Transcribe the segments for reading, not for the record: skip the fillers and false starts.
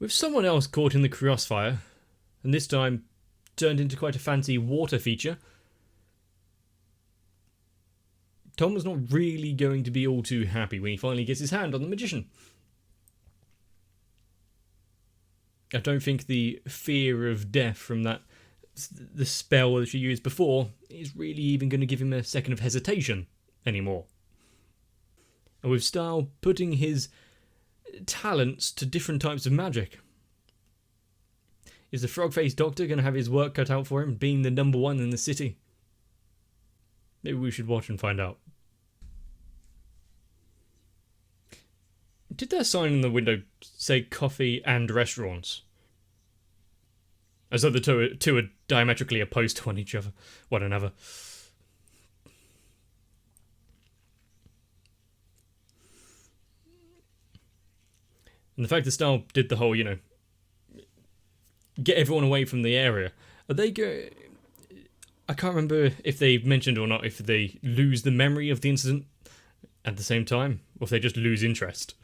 with someone else caught in the crossfire, and this time turned into quite a fancy water feature, Tom was not really going to be all too happy when he finally gets his hand on the magician. I don't think the fear of death from the spell that she used before is really even going to give him a second of hesitation anymore. And with Stahl putting his talents to different types of magic, is the frog-faced doctor going to have his work cut out for him, being the number one in the city? Maybe we should watch and find out. Did their sign in the window say coffee and restaurants? As though the two are diametrically opposed to one another. And the fact that Stahl did the whole, get everyone away from the area. Are they I can't remember if they mentioned or not if they lose the memory of the incident at the same time, or if they just lose interest.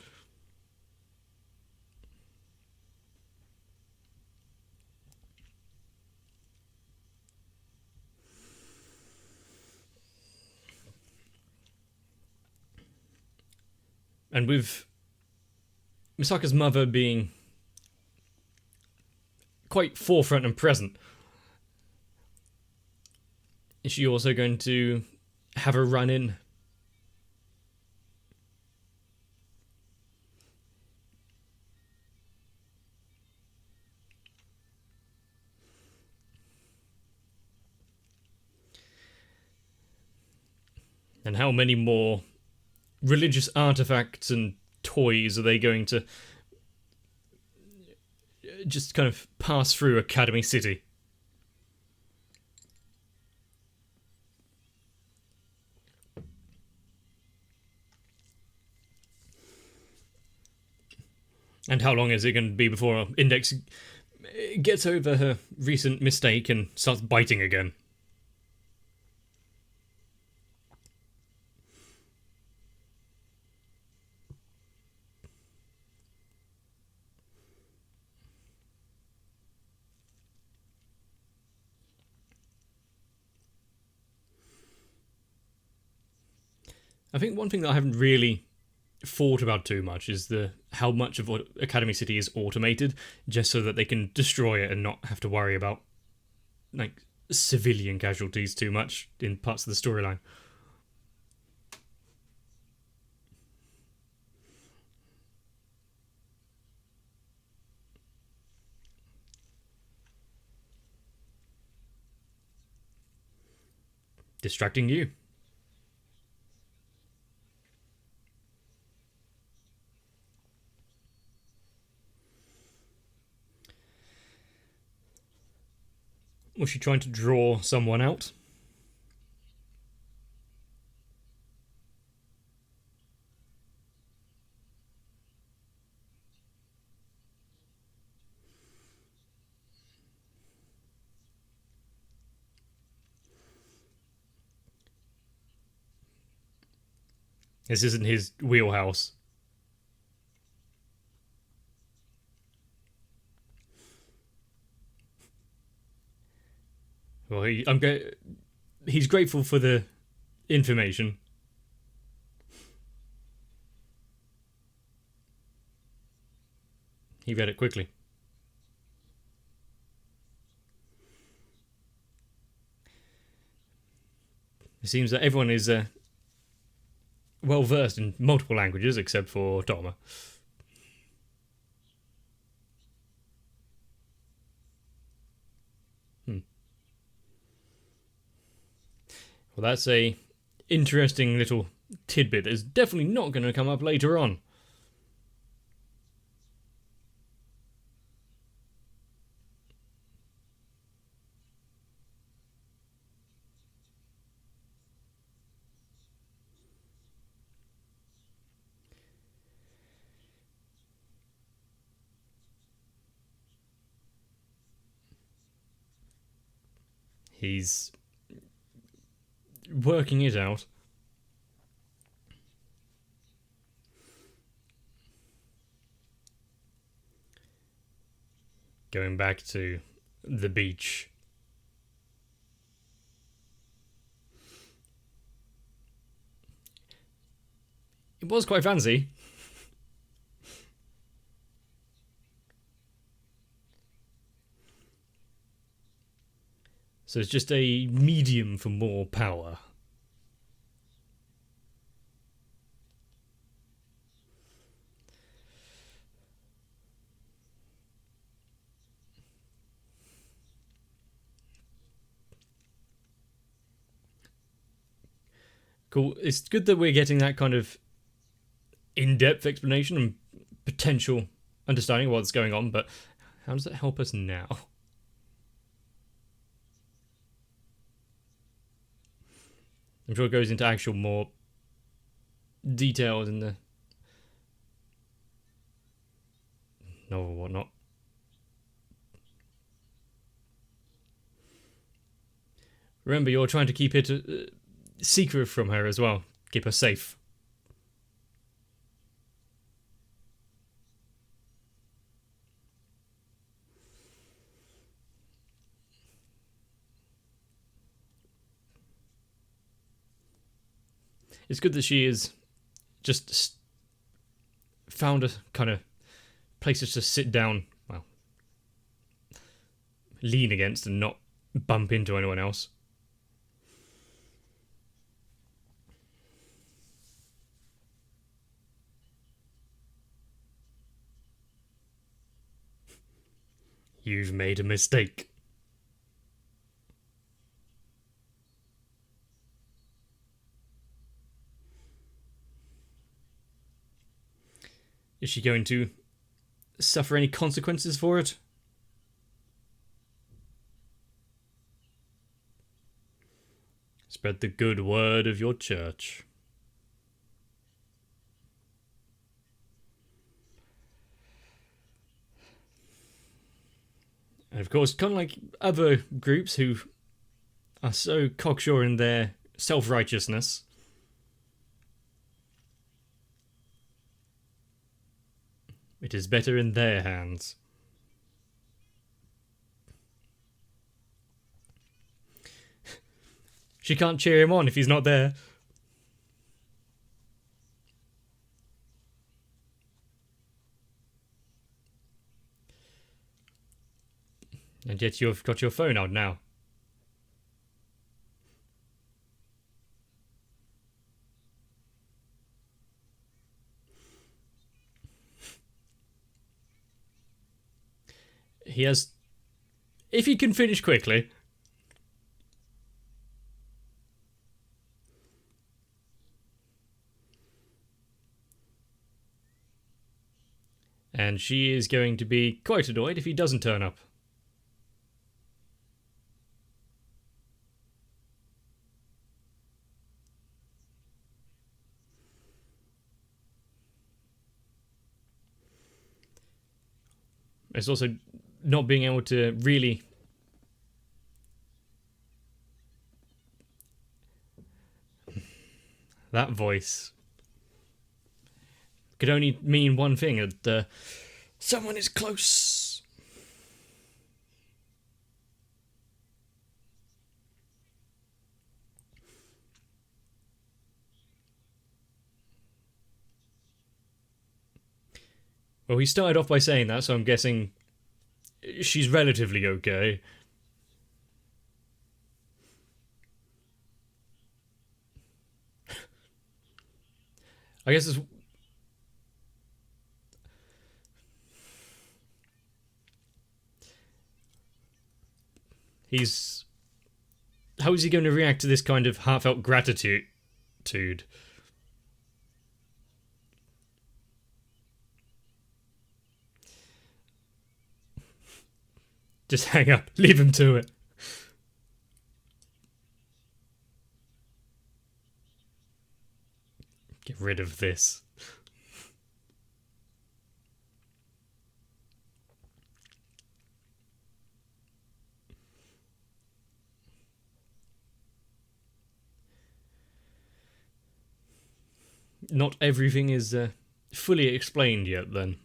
And with Misaka's mother being quite forefront and present, is she also going to have a run-in? And how many more religious artifacts and toys are they going to just kind of pass through Academy City? And how long is it going to be before Index gets over her recent mistake and starts biting again? I think one thing that I haven't really thought about too much is how much of what Academy City is automated, just so that they can destroy it and not have to worry about civilian casualties too much in parts of the storyline. Distracting you. Was she trying to draw someone out? This isn't his wheelhouse. Well, he's grateful for the information. He read it quickly. It seems that everyone is well versed in multiple languages except for Toma. Well, that's a interesting little tidbit that's definitely not going to come up later on. He's working it out. Going back to the beach. It was quite fancy. So it's just a medium for more power. Cool. It's good that we're getting that kind of in-depth explanation and potential understanding of what's going on, but how does that help us now? I'm sure it goes into actual more details in the novel or whatnot. Remember, you're trying to keep it secret from her as well. Keep her safe. It's good that she is just found a kind of place to sit down, well, lean against and not bump into anyone else. You've made a mistake. Is she going to suffer any consequences for it? Spread the good word of your church. And of course, kind of like other groups who are so cocksure in their self-righteousness, it is better in their hands. She can't cheer him on if he's not there. And yet you've got your phone out now. He has... If he can finish quickly... And she is going to be quite annoyed if he doesn't turn up. It's also not being able to really... That voice could only mean one thing, that someone is close. Well, he started off by saying that, so I'm guessing she's relatively okay. I guess it's... He's... How is he going to react to this kind of heartfelt gratitude? Just hang up. Leave him to it. Get rid of this. Not everything is fully explained yet, then.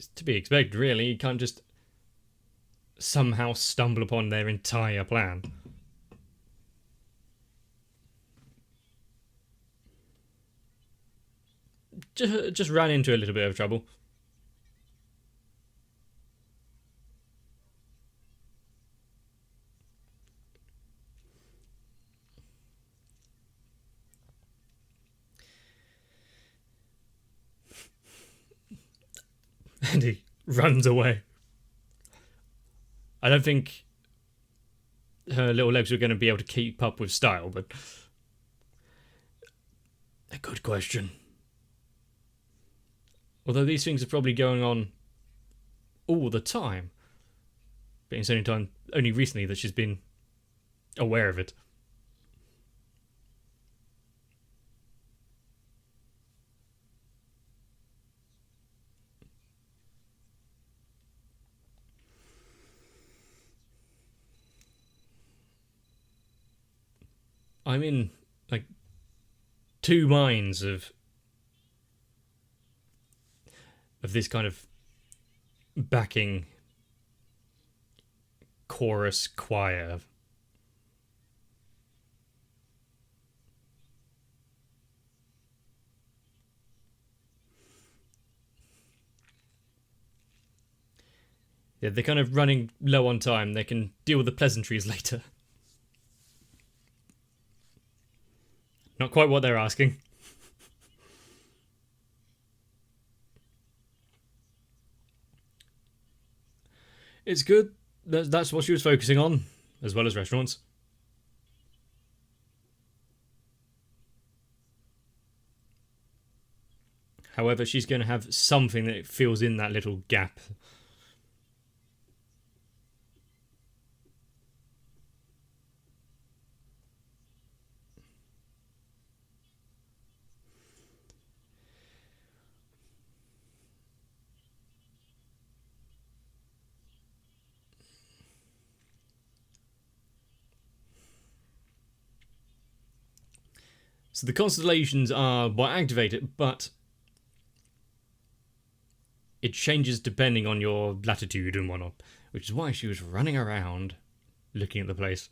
It's to be expected, really. You can't just somehow stumble upon their entire plan. Just ran into a little bit of trouble. And he runs away. I don't think her little legs were going to be able to keep up with style, but a good question. Although these things are probably going on all the time, but it's only recently that she's been aware of it. I'm in like two minds of this kind of backing chorus choir. Yeah, they're kind of running low on time. They can deal with the pleasantries later. Not quite what they're asking. It's good. That's what she was focusing on, as well as restaurants. However, she's going to have something that fills in that little gap. So the constellations are what activate it, but it changes depending on your latitude and whatnot, which is why she was running around looking at the place.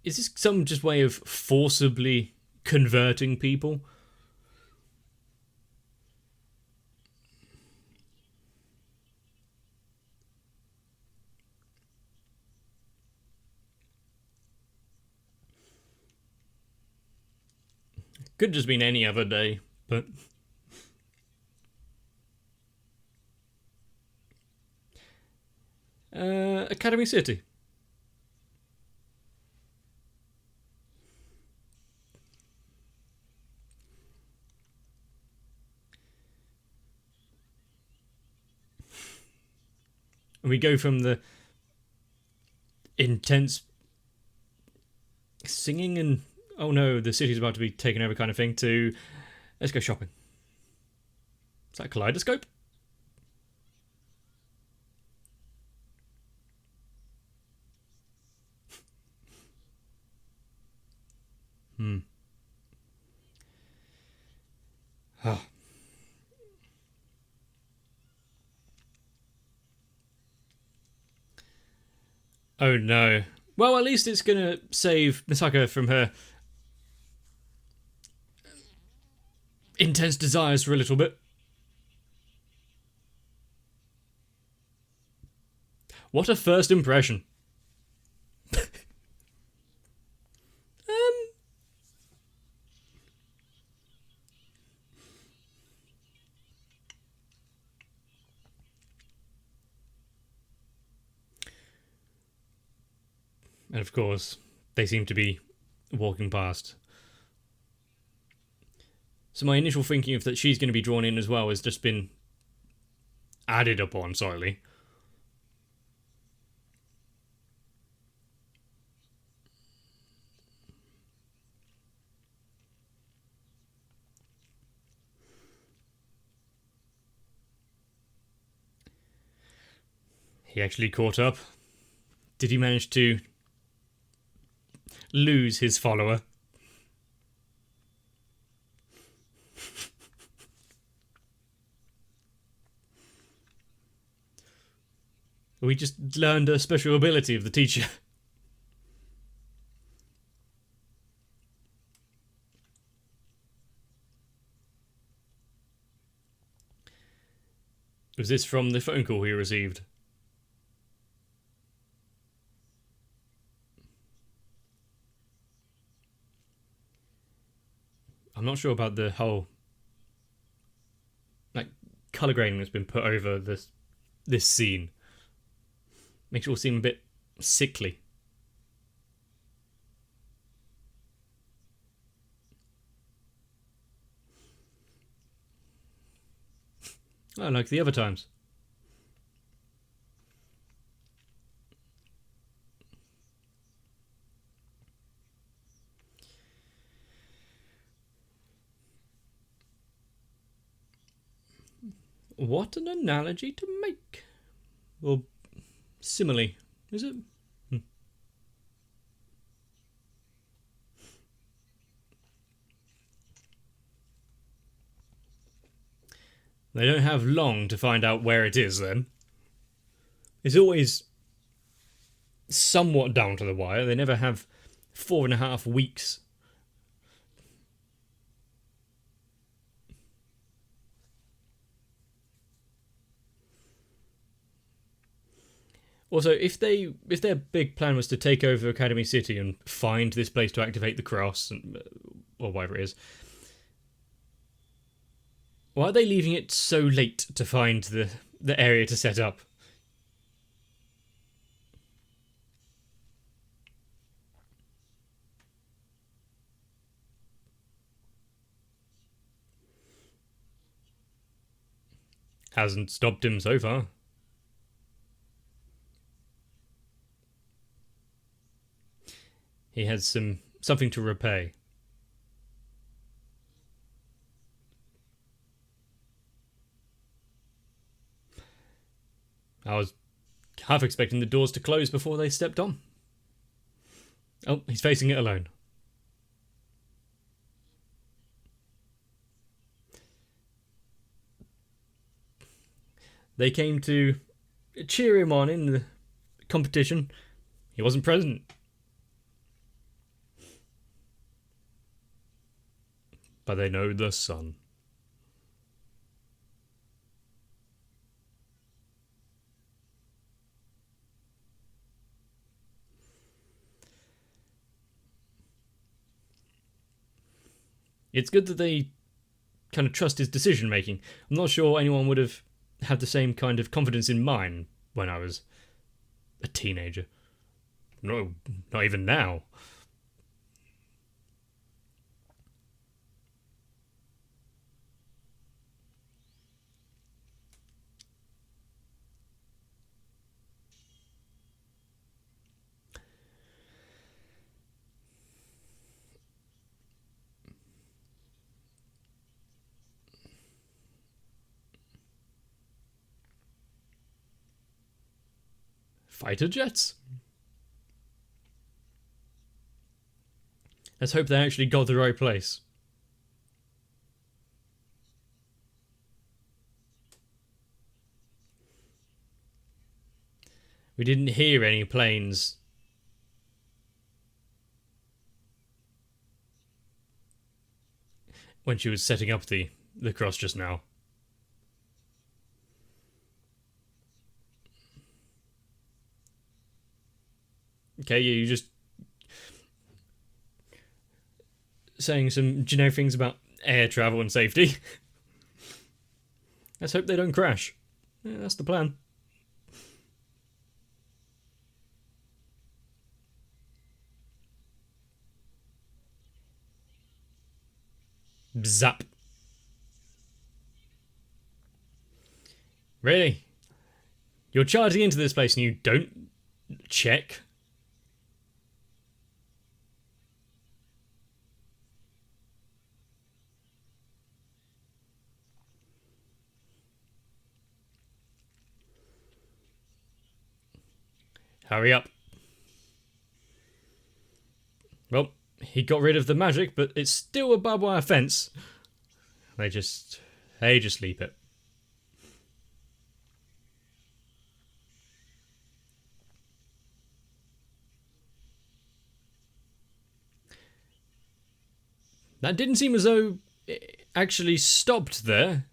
Is this some just way of forcibly converting people? Could have just been any other day, but Academy City. We go from the intense singing and oh no, the city's about to be taken over kind of thing to let's go shopping. Is that a kaleidoscope? Oh. Oh no. Well, at least it's gonna save Misaka from her intense desires for a little bit. What a first impression. And of course, they seem to be walking past. So my initial thinking of that she's going to be drawn in as well has just been added upon slightly. He actually caught up. Did he manage to lose his follower? We just learned a special ability of the teacher. Was this from the phone call he received? I'm not sure about the whole colour grading that's been put over this scene. Makes it all seem a bit sickly. Oh, like the other times. What an analogy to make. Or simile, is it? They don't have long to find out where it is, then. It's always somewhat down to the wire. They never have 4.5 weeks. Also, if their big plan was to take over Academy City and find this place to activate the cross, or whatever it is, why are they leaving it so late to find the area to set up? Hasn't stopped him so far. He has something to repay. I was half expecting the doors to close before they stepped on. Oh, he's facing it alone. They came to cheer him on in the competition. He wasn't present. But they know the sun. It's good that they kind of trust his decision making. I'm not sure anyone would have had the same kind of confidence in mine when I was a teenager. No, not even now. Fighter jets? Let's hope they actually got the right place. We didn't hear any planes. When she was setting up the cross just now. Okay, yeah, you're just saying some generic things about air travel and safety. Let's hope they don't crash. Yeah, that's the plan. Zap. Really? You're charging into this place and you don't check? Hurry up. Well, he got rid of the magic, but it's still a barbed wire fence. They just leap it. That didn't seem as though it actually stopped there.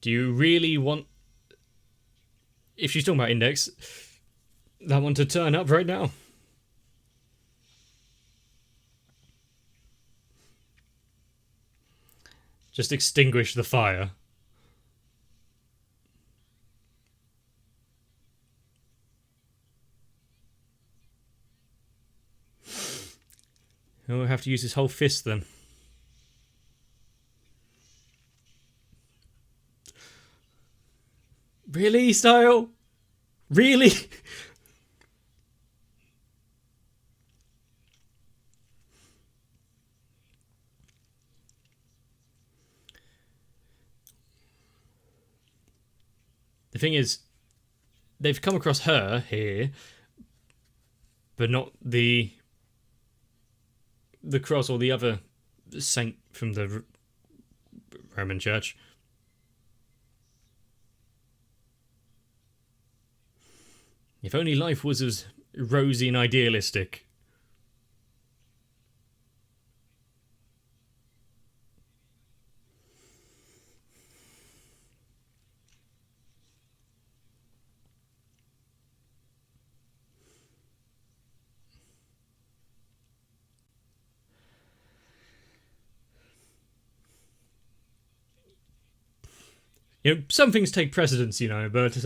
Do you really want... If she's talking about Index, that one to turn up right now? Just extinguish the fire. We'll have to use his whole fist then. Really, Style? Really? The thing is, they've come across her here, but not the cross or the other saint from the Roman Church. If only life was as rosy and idealistic. You know, some things take precedence, you know, but...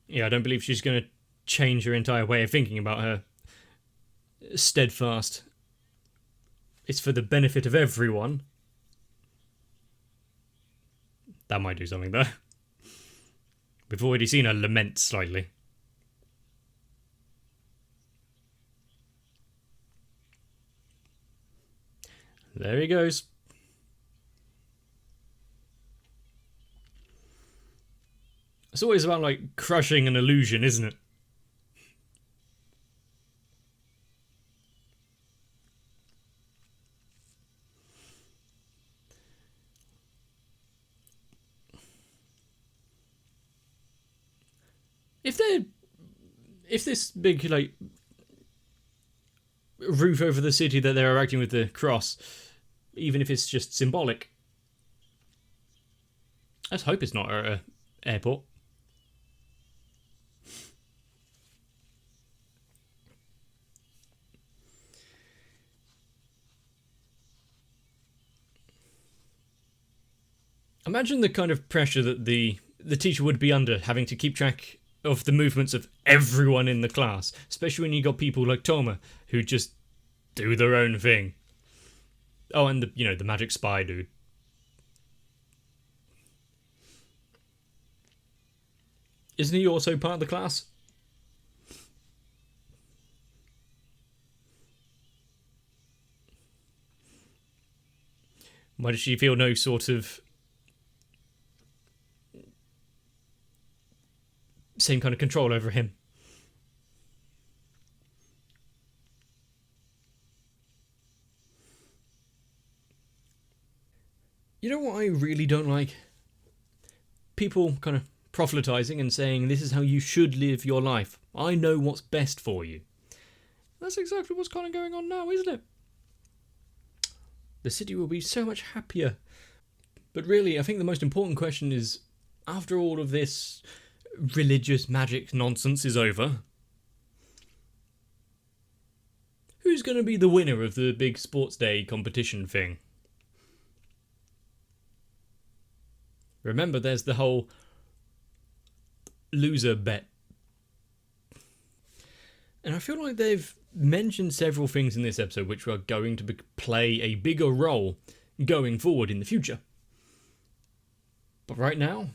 yeah, I don't believe she's going to change her entire way of thinking about her. Steadfast. It's for the benefit of everyone. That might do something, though. We've already seen her lament slightly. There he goes. It's always about, like, crushing an illusion, isn't it? If this big, like, roof over the city that they're erecting with the cross, even if it's just symbolic, let's hope it's not at an airport. Imagine the kind of pressure that the teacher would be under, having to keep track of the movements of everyone in the class, especially when you got people like Toma who just do their own thing. Oh, and the magic spy dude. Isn't he also part of the class? Why does she feel no sort of same kind of control over him? You know what I really don't like? People kind of proselytizing and saying this is how you should live your life. I know what's best for you. That's exactly what's kind of going on now, isn't it? The city will be so much happier. But really, I think the most important question is, after all of this religious magic nonsense is over, who's going to be the winner of the big sports day competition thing? Remember, there's the whole loser bet. And I feel like they've mentioned several things in this episode which are going to play a bigger role going forward in the future. But right now,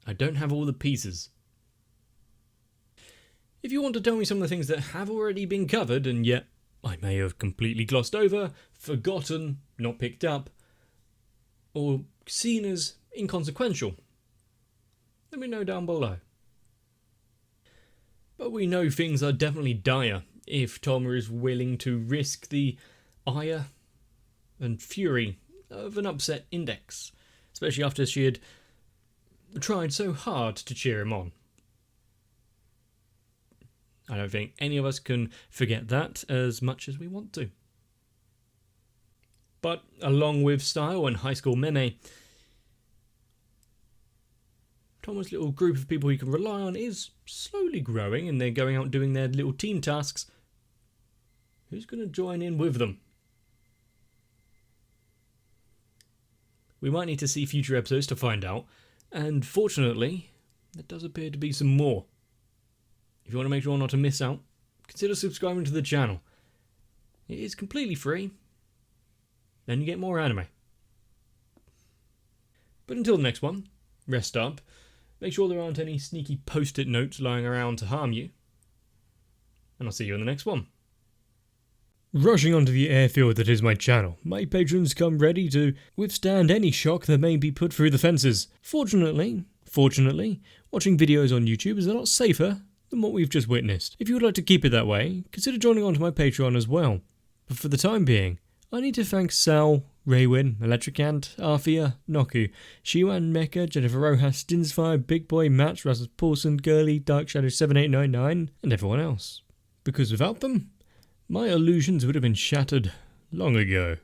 I don't have all the pieces. If you want to tell me some of the things that have already been covered and yet I may have completely glossed over, forgotten, not picked up, or seen as inconsequential, let me know down below. But we know things are definitely dire if Toma is willing to risk the ire and fury of an upset Index, especially after she had tried so hard to cheer him on. I don't think any of us can forget that as much as we want to. But along with style and high school meme, Toma's little group of people he can rely on is slowly growing, and they're going out doing their little team tasks. Who's going to join in with them? We might need to see future episodes to find out, and fortunately, there does appear to be some more. If you want to make sure not to miss out, consider subscribing to the channel. It is completely free, then you get more anime. But until the next one, rest up, make sure there aren't any sneaky post-it notes lying around to harm you, and I'll see you in the next one. Rushing onto the airfield that is my channel, my patrons come ready to withstand any shock that may be put through the fences. Fortunately, watching videos on YouTube is a lot safer than what we've just witnessed. If you would like to keep it that way, consider joining onto my Patreon as well. But for the time being, I need to thank Sal, Raywin, Electricant, Arthea, Noku, Shiwan, Mecha, Jennifer Rojas, Stinsfire, Big Boy, Matt, Rasmus Paulson, Girly, Dark Shadow 7899, and everyone else. Because without them, my illusions would have been shattered long ago.